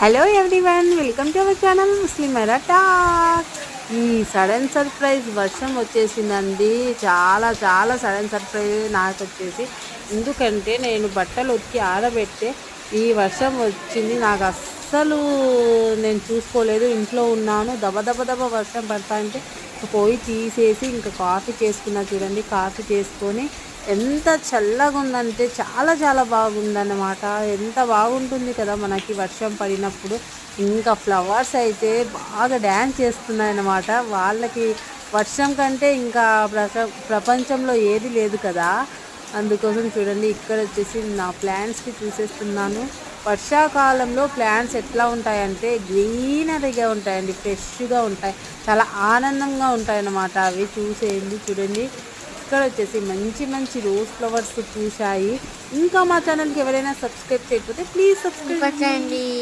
Hello everyone, welcome to our channel Muslim talk. ఈ sudden surprise వర్షం వచ్చేసిందండి. చాలా చాలా సడన్ సర్ప్రైజ్ నాకు వచ్చేసి, ఎందుకంటే నేను బట్టలు ఉతికి ఆరబెట్టే ఈ వర్షం వచ్చింది. నాకు అస్సలు నేను చూసుకోలేదు, ఇంట్లో ఉన్నాను. దబ దబ దబ వర్షం పడతా అంటే పోయి తీసేసి ఇంకా కాఫీ చేసుకున్నా. చూడండి, కాఫీ చేసుకొని ఎంత చల్లగా ఉందంటే చాలా చాలా బాగుందన్నమాట. ఎంత బాగుంటుంది కదా మనకి వర్షం పడినప్పుడు. ఇంకా ఫ్లవర్స్ అయితే బాగా డ్యాన్స్ చేస్తున్నాయన్నమాట. వాళ్ళకి వర్షం కంటే ఇంకా ప్రపంచంలో ఏది లేదు కదా. అందుకోసం చూడండి, ఇక్కడ వచ్చేసి నా ప్లాంట్స్కి చూసేస్తున్నాను. వర్షాకాలంలో ప్లాంట్స్ ఎట్లా ఉంటాయంటే గ్రీనరీగా ఉంటాయండి, ఫ్రెష్గా ఉంటాయి, చాలా ఆనందంగా ఉంటాయి అన్నమాట. అవి చూసేయండి. చూడండి, ఇక్కడ వచ్చేసి మంచి మంచి రోజ్ ఫ్లవర్స్ పూసాయి. ఇంకా మా ఛానల్కి ఎవరైనా సబ్స్క్రైబ్ చేయకపోతే ప్లీజ్ సబ్స్క్రైబ్ చేయండి.